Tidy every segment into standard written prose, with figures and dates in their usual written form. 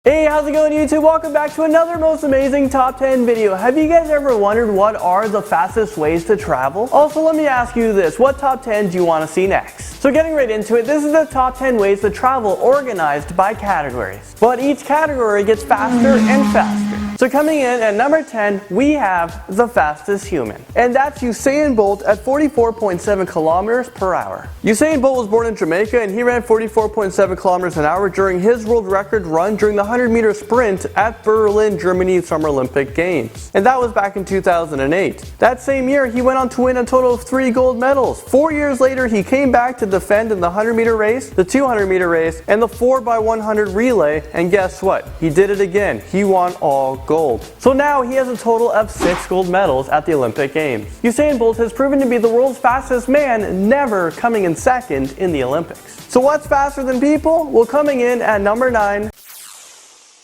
Hey, how's it going YouTube? Welcome back to another most amazing top 10 video. Have you guys ever wondered what are the fastest ways to travel? Also, let me ask you this, what top 10 do you want to see next? So getting right into it, this is the top 10 ways to travel organized by categories. But each category gets faster and faster. So coming in at number 10, we have the fastest human. And that's Usain Bolt at 44.7 kilometers per hour. Usain Bolt was born in Jamaica and he ran 44.7 kilometers an hour during his world record run during the 100-meter sprint at Berlin, Germany Summer Olympic Games. And that was back in 2008. That same year, he went on to win a total of 3 gold medals. 4 years later, he came back to defend in the 100-meter race, the 200-meter race, and the 4x100 relay. And guess what? He did it again. He won all gold. So now he has a total of 6 gold medals at the Olympic Games. Usain Bolt has proven to be the world's fastest man, never coming in second in the Olympics. So what's faster than people? Well, coming in at number 9,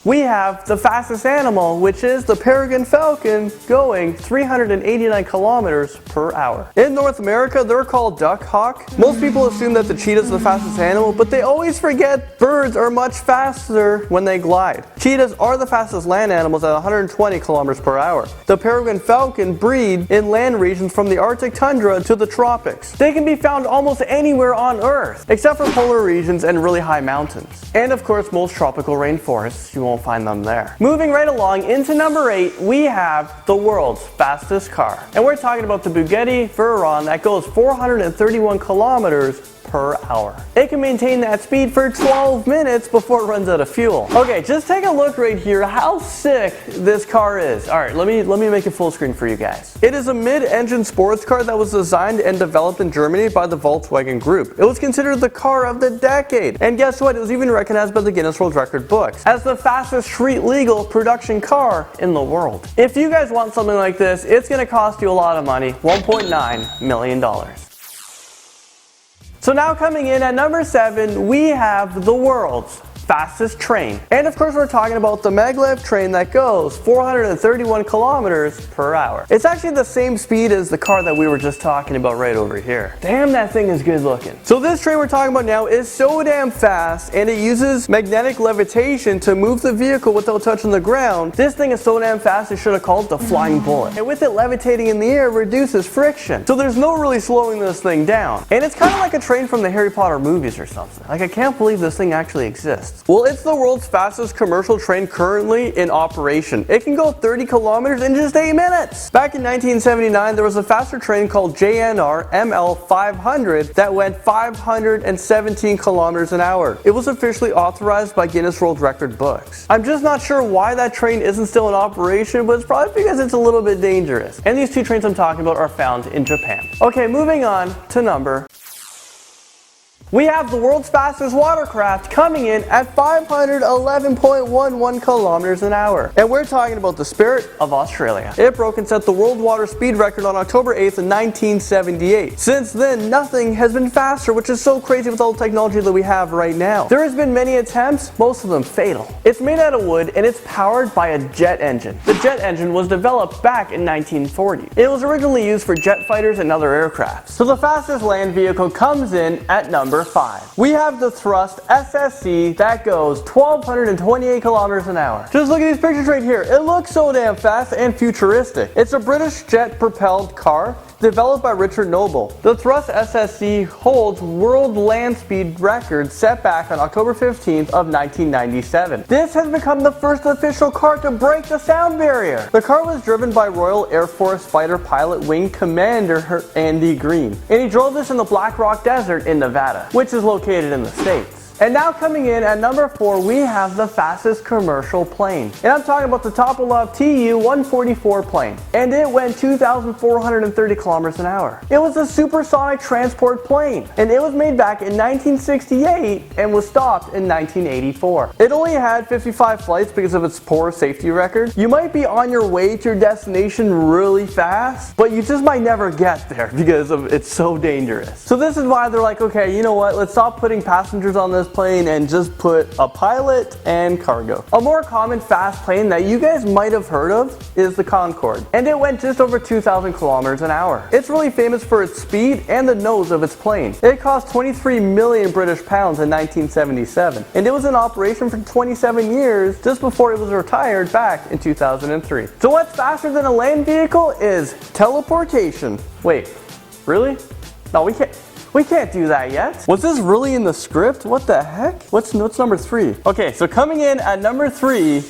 we have the fastest animal, which is the Peregrine Falcon, going 389 kilometers per hour. In North America, they're called duck hawk. Most people assume that the cheetah is the fastest animal, but they always forget birds are much faster when they glide. Cheetahs are the fastest land animals at 120 kilometers per hour. The Peregrine Falcon breed in land regions from the Arctic tundra to the tropics. They can be found almost anywhere on Earth, except for polar regions and really high mountains. And of course, most tropical rainforests, you won't find them there. Moving right along into number 8, we have the world's fastest car. And we're talking about the Bugatti Veyron that goes 431 kilometers per hour. It can maintain that speed for 12 minutes before it runs out of fuel. Okay, just take a look right here how sick this car is. Alright, let me make it full screen for you guys. It is a mid-engine sports car that was designed and developed in Germany by the Volkswagen Group. It was considered the car of the decade. And guess what? It was even recognized by the Guinness World Record books as the fastest street legal production car in the world. If you guys want something like this, it's going to cost you a lot of money, $1.9 million. So now coming in at number 7, we have the world's fastest train. And of course we're talking about the Maglev Train that goes 431 kilometers per hour. It's actually the same speed as the car that we were just talking about right over here. Damn, that thing is good looking. So this train we're talking about now is so damn fast, and it uses magnetic levitation to move the vehicle without touching the ground. This thing is so damn fast they should have called it the flying bullet. And with it levitating in the air, it reduces friction. So there's no really slowing this thing down. And it's kind of like a train from the Harry Potter movies or something. Like, I can't believe this thing actually exists. Well, it's the world's fastest commercial train currently in operation. It can go 30 kilometers in just 8 minutes. Back in 1979, there was a faster train called JNR ML500 that went 517 kilometers an hour. It was officially authorized by Guinness World Record books. I'm just not sure why that train isn't still in operation, but it's probably because it's a little bit dangerous. And these 2 trains I'm talking about are found in Japan. Okay, moving on to number. We have the world's fastest watercraft coming in at 511.11 kilometers an hour. And we're talking about the Spirit of Australia. It broke and set the world water speed record on October 8th in 1978. Since then, nothing has been faster, which is so crazy with all the technology that we have right now. There has been many attempts, most of them fatal. It's made out of wood and it's powered by a jet engine. The jet engine was developed back in 1940. It was originally used for jet fighters and other aircrafts. So the fastest land vehicle comes in at number 5. We have the Thrust SSC that goes 1,228 kilometers an hour. Just look at these pictures right here. It looks so damn fast and futuristic. It's a British jet-propelled car developed by Richard Noble. The Thrust SSC holds world land speed record set back on October 15th of 1997. This has become the first official car to break the sound barrier. The car was driven by Royal Air Force Fighter Pilot Wing Commander Andy Green, and he drove this in the Black Rock Desert in Nevada, which is located in the States. And now coming in at number 4, we have the fastest commercial plane. And I'm talking about the Tupolev Tu-144 plane. And it went 2,430 kilometers an hour. It was a supersonic transport plane. And it was made back in 1968 and was stopped in 1984. It only had 55 flights because of its poor safety record. You might be on your way to your destination really fast, but you just might never get there because it's so dangerous. So this is why they're like, okay, you know what, let's stop putting passengers on this this plane and just put a pilot and cargo. A more common fast plane that you guys might have heard of is the Concorde, and it went just over 2,000 kilometers an hour. It's really famous for its speed and the nose of its plane. It cost 23 million British pounds in 1977, and it was in operation for 27 years just before it was retired back in 2003. So what's faster than a land vehicle is teleportation. Wait, really? No, we can't do that yet. Was this really in the script? What the heck? What's number 3? Okay, so coming in at number 3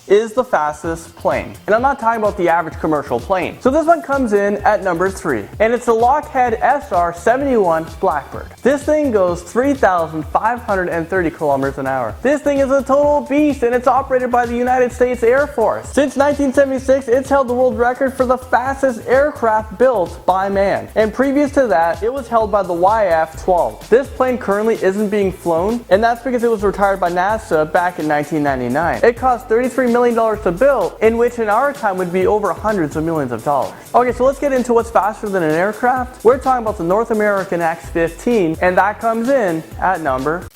is the fastest plane. And I'm not talking about the average commercial plane. So this one comes in at number 3. And it's the Lockheed SR-71 Blackbird. This thing goes 3,530 kilometers an hour. This thing is a total beast, and it's operated by the United States Air Force. Since 1976, it's held the world record for the fastest aircraft built by man. And previous to that, it was held by the YF-12. This plane currently isn't being flown, and that's because it was retired by NASA back in 1999. It cost $33 million to build, in which in our time would be over hundreds of millions of dollars. Okay, so let's get into what's faster than an aircraft. We're talking about the North American X-15, and that comes in at number.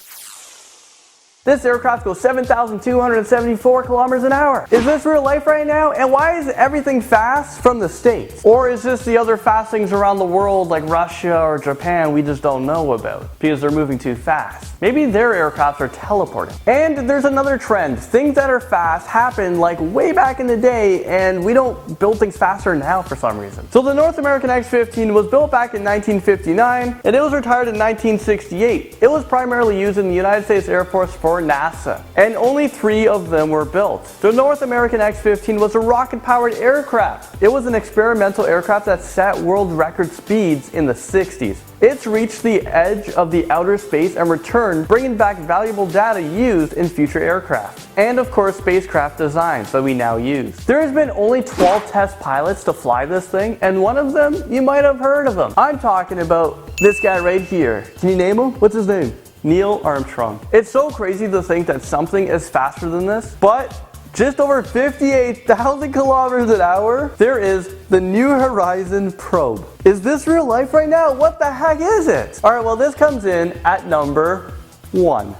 This aircraft goes 7,274 kilometers an hour. Is this real life right now? And why is everything fast from the States? Or is this the other fast things around the world like Russia or Japan we just don't know about because they're moving too fast? Maybe their aircrafts are teleporting. And there's another trend. Things that are fast happened like way back in the day, and we don't build things faster now for some reason. So the North American X-15 was built back in 1959, and it was retired in 1968. It was primarily used in the United States Air Force for NASA, and only 3 of them were built. The North American X-15 was a rocket-powered aircraft. It was an experimental aircraft that set world record speeds in the 60s. It's reached the edge of the outer space and returned, bringing back valuable data used in future aircraft, and of course spacecraft designs that we now use. There has been only 12 test pilots to fly this thing, and one of them, you might have heard of him. I'm talking about this guy right here. Can you name him? What's his name? Neil Armstrong. It's so crazy to think that something is faster than this, but just over 58,000 kilometers an hour, there is the New Horizon probe. Is this real life right now? What the heck is it? Alright, well this comes in at number 1.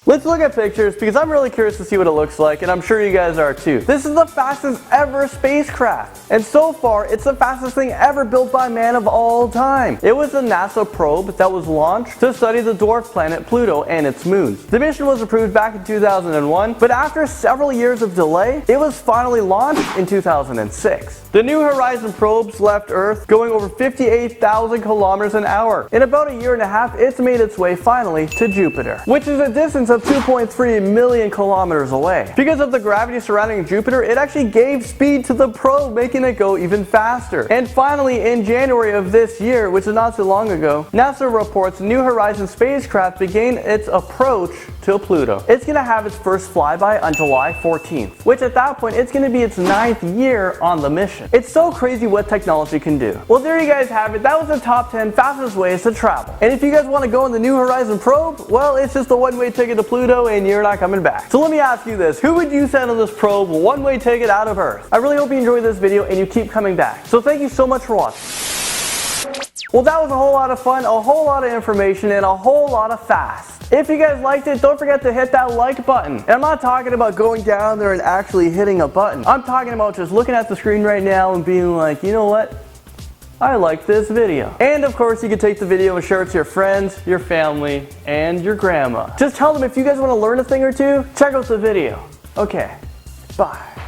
Let's look at pictures because I'm really curious to see what it looks like, and I'm sure you guys are too. This is the fastest ever spacecraft, and so far it's the fastest thing ever built by man of all time. It was a NASA probe that was launched to study the dwarf planet Pluto and its moons. The mission was approved back in 2001, but after several years of delay, it was finally launched in 2006. The New Horizon probes left Earth going over 58,000 kilometers an hour. In about a year and a half, it's made its way finally to Jupiter, which is a distance of 2.3 million kilometers away. Because of the gravity surrounding Jupiter, it actually gave speed to the probe, making it go even faster. And finally, in January of this year, which is not too long ago, NASA reports New Horizon spacecraft began its approach to Pluto. It's going to have its first flyby on July 14th, which at that point, it's going to be its 9th year on the mission. It's so crazy what technology can do. Well, there you guys have it. That was the top 10 fastest ways to travel. And if you guys want to go on the New Horizon probe, well, it's just a one-way ticket to Pluto and you're not coming back. So let me ask you this. Who would you send on this probe one-way ticket out of Earth? I really hope you enjoyed this video and you keep coming back. So thank you so much for watching. Well, that was a whole lot of fun, a whole lot of information, and a whole lot of fast. If you guys liked it, don't forget to hit that like button. And I'm not talking about going down there and actually hitting a button. I'm talking about just looking at the screen right now and being like, you know what? I like this video. And of course, you can take the video and share it to your friends, your family, and your grandma. Just tell them if you guys want to learn a thing or two, check out the video. Okay, bye.